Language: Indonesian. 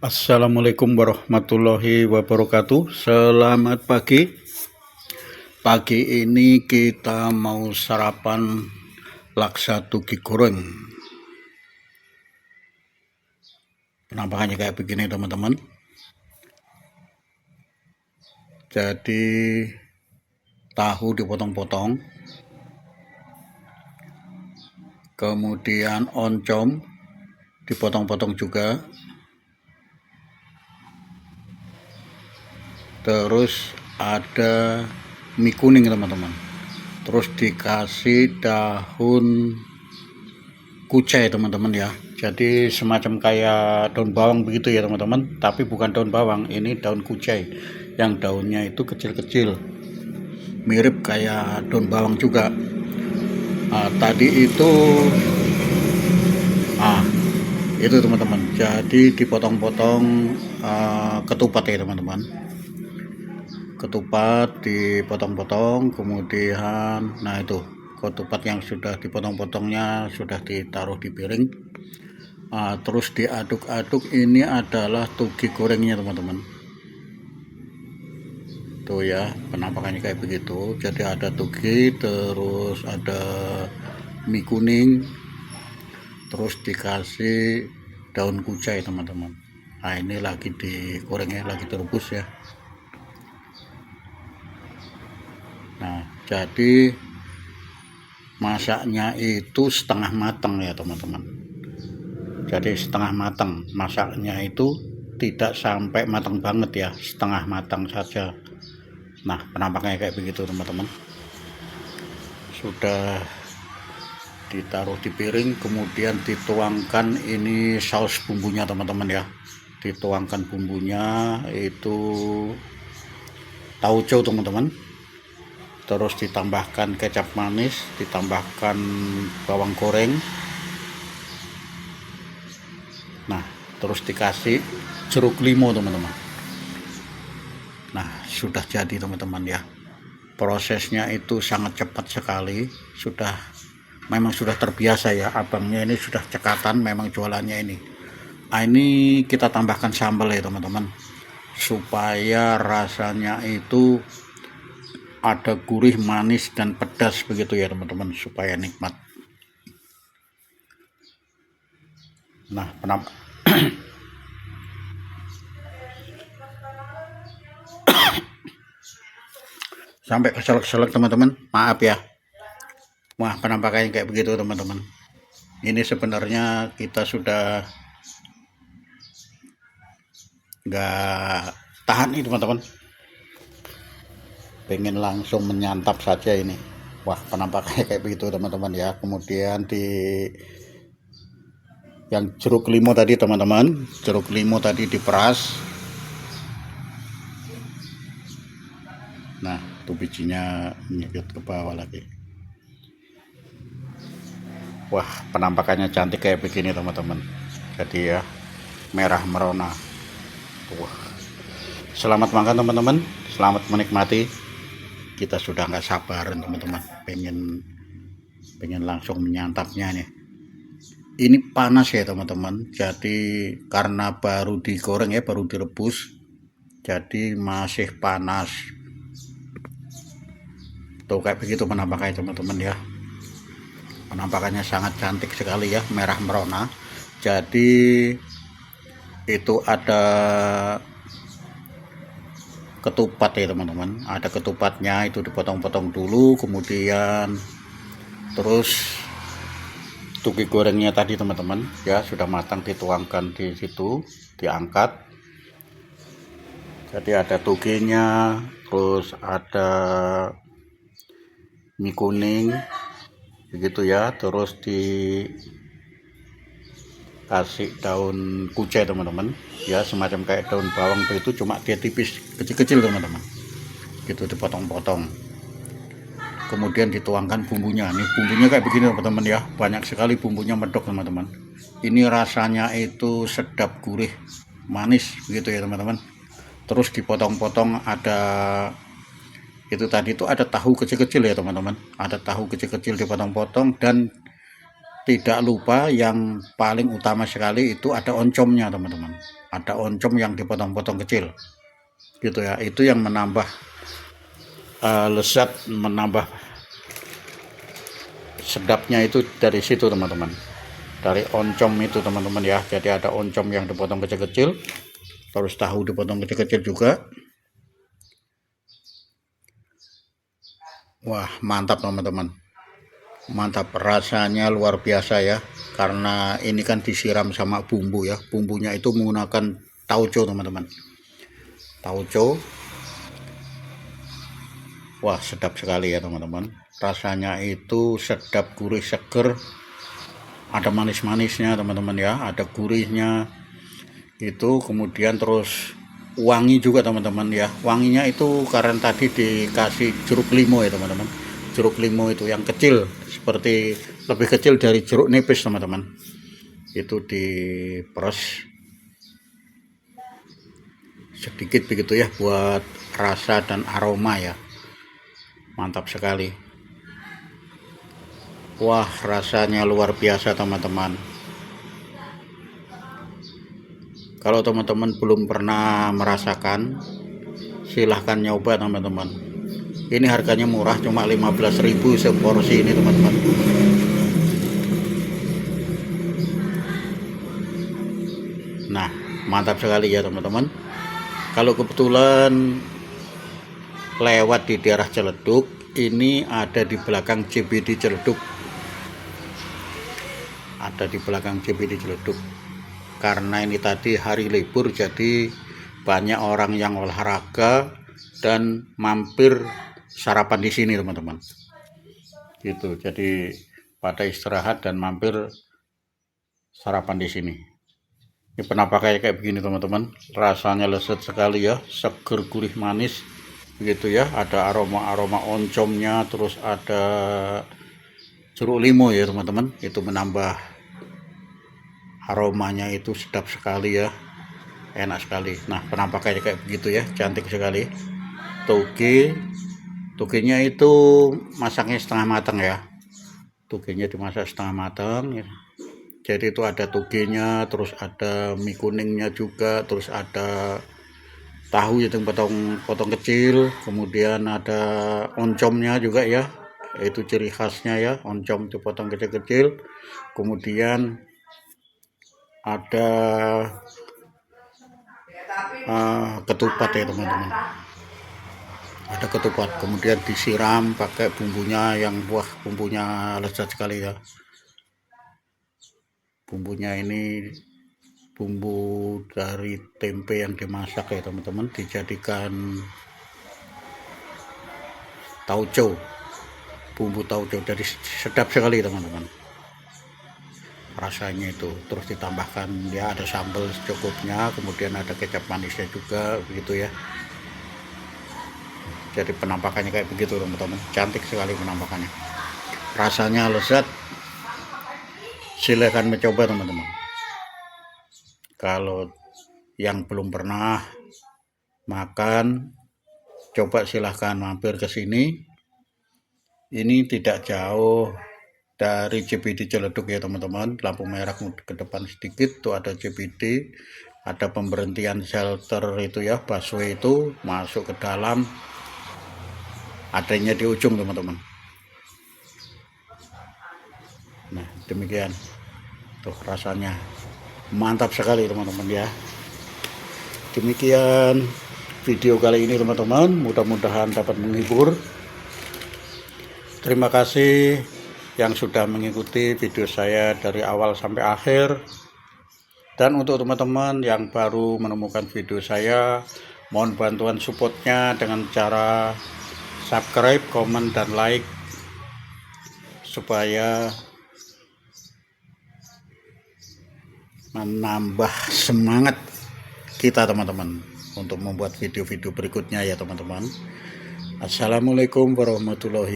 Assalamualaikum warahmatullahi wabarakatuh. Selamat pagi. Pagi ini kita mau sarapan laksa tuki goreng. Penampakannya kayak begini teman-teman. Jadi tahu dipotong-potong, kemudian oncom dipotong-potong juga, terus ada mie kuning teman-teman, terus dikasih daun kucai teman-teman ya. Jadi semacam kayak daun bawang begitu ya teman-teman, tapi bukan daun bawang, ini daun kucai yang daunnya itu kecil-kecil, mirip kayak daun bawang juga. Tadi itu itu teman-teman, jadi dipotong-potong ketupat ya teman-teman, ketupat dipotong-potong, kemudian itu ketupat yang sudah dipotong-potongnya sudah ditaruh di piring. Terus diaduk-aduk. Ini adalah tuki gorengnya teman-teman, tuh ya, penampakannya kayak begitu. Jadi ada tuki, terus ada mie kuning, terus dikasih daun kucai teman-teman. Ini lagi digorengnya, lagi direbus ya. Jadi masaknya itu setengah matang ya teman-teman. Jadi setengah matang masaknya, itu tidak sampai matang banget ya, setengah matang saja. Penampaknya kayak begitu teman-teman. Sudah ditaruh di piring, kemudian dituangkan ini saus bumbunya teman-teman ya. Dituangkan bumbunya itu tauco teman-teman, terus ditambahkan kecap manis, ditambahkan bawang goreng, terus dikasih jeruk limau teman-teman. Sudah jadi teman-teman ya. Prosesnya itu sangat cepat sekali, memang sudah terbiasa ya, abangnya ini sudah cekatan memang jualannya ini. Ini kita tambahkan sambal ya teman-teman, supaya rasanya itu ada gurih, manis, dan pedas begitu ya teman-teman, supaya nikmat. Sampai keselak-selak teman-teman, maaf ya. Penampakannya kayak begitu teman-teman. Ini sebenarnya kita sudah nggak tahan nih teman-teman, pengen langsung menyantap saja ini. Penampakannya kayak begitu teman-teman ya. Kemudian yang jeruk limau tadi teman-teman, jeruk limau tadi diperas. Tuh bijinya menyedot ke bawah lagi. Penampakannya cantik kayak begini teman-teman. Jadi ya, merah merona. Selamat makan teman-teman, selamat menikmati. Kita sudah nggak sabar teman-teman, pengen langsung menyantapnya nih. Ini panas ya teman-teman, jadi karena baru digoreng ya, baru direbus, jadi masih panas. Tuh kayak begitu penampakannya teman-teman ya. Penampakannya sangat cantik sekali ya, merah merona. Jadi itu ada ketupat ya teman-teman, ada ketupatnya, itu dipotong-potong dulu, kemudian terus tuki gorengnya tadi teman-teman ya, sudah matang, dituangkan di situ, diangkat. Jadi ada tukinya, terus ada mie kuning begitu ya, terus dikasih daun kucai teman-teman ya, semacam kayak daun bawang begitu, cuma dia tipis, kecil-kecil teman-teman, gitu, dipotong-potong. Kemudian dituangkan bumbunya. Nih bumbunya kayak begini teman-teman ya, banyak sekali bumbunya, medok teman-teman. Ini rasanya itu sedap, gurih, manis begitu ya teman-teman. Terus dipotong-potong, ada itu tadi itu ada tahu kecil-kecil ya teman-teman, ada tahu kecil-kecil dipotong-potong, dan tidak lupa yang paling utama sekali itu ada oncomnya teman-teman. Ada oncom yang dipotong-potong kecil gitu ya, itu yang menambah lezat, menambah sedapnya itu dari situ teman-teman, dari oncom itu teman-teman ya. Jadi ada oncom yang dipotong kecil-kecil, terus tahu dipotong kecil-kecil juga. Wah, mantap teman-teman, mantap, rasanya luar biasa ya, karena ini kan disiram sama bumbu ya. Bumbunya itu menggunakan tauco teman-teman, tauco. Wah, sedap sekali ya teman-teman, rasanya itu sedap, gurih, seger, ada manis-manisnya teman-teman ya, ada gurihnya itu, kemudian terus wangi juga teman-teman ya. Wanginya itu karena tadi dikasih jeruk limau ya teman-teman, jeruk limau itu yang kecil, seperti lebih kecil dari jeruk nipis teman-teman, itu diperes sedikit begitu ya, buat rasa dan aroma ya. Mantap sekali. Wah, rasanya luar biasa teman-teman. Kalau teman-teman belum pernah merasakan, silahkan nyoba teman-teman. Ini harganya murah, cuma 15.000 seporsi ini teman-teman. Nah, mantap sekali ya teman-teman. Kalau kebetulan lewat di daerah Ciledug, ini ada di belakang CBD Ciledug. Ada di belakang CBD Ciledug. Karena ini tadi hari libur, jadi banyak orang yang olahraga dan mampir sarapan di sini teman-teman. Gitu. Jadi pada istirahat dan mampir sarapan di sini. Ini penampakannya kayak begini teman-teman. Rasanya lezat sekali ya, seger, gurih, manis. Begitu ya. Ada aroma-aroma oncomnya, terus ada jeruk limau ya teman-teman. Itu menambah aromanya, itu sedap sekali ya, enak sekali. Nah, penampakannya kayak begitu ya, cantik sekali. Togenya itu masaknya setengah matang ya, togenya dimasak setengah matang ya. Jadi itu ada togenya, terus ada mie kuningnya juga, terus ada tahu yang potong kecil, kemudian ada oncomnya juga ya, itu ciri khasnya ya, oncom dipotong kecil-kecil. Kemudian ada ketupat ya teman-teman, ada ketupat, kemudian disiram pakai bumbunya yang bumbunya lezat sekali ya. Bumbunya ini bumbu dari tempe yang dimasak ya teman-teman, dijadikan tauco, bumbu tauco, jadi sedap sekali teman-teman rasanya itu. Terus ditambahkan ya ada sambal secukupnya, kemudian ada kecap manisnya juga begitu ya. Jadi penampakannya kayak begitu teman-teman, cantik sekali penampakannya, rasanya lezat. Silahkan mencoba teman-teman. Kalau yang belum pernah makan, coba silahkan mampir ke sini. Ini tidak jauh dari CBD Ciledug ya teman-teman, lampu merah ke depan sedikit tuh ada CBD, ada pemberhentian shelter itu ya, busway itu masuk ke dalam, adanya di ujung teman-teman. Nah, demikian tuh, rasanya mantap sekali teman-teman ya. Demikian video kali ini teman-teman, mudah-mudahan dapat menghibur. Terima kasih yang sudah mengikuti video saya dari awal sampai akhir. Dan untuk teman-teman yang baru menemukan video saya, mohon bantuan supportnya dengan cara subscribe, komen, dan like, supaya menambah semangat kita teman-teman untuk membuat video-video berikutnya ya teman-teman. Assalamualaikum warahmatullahi wabarakatuh.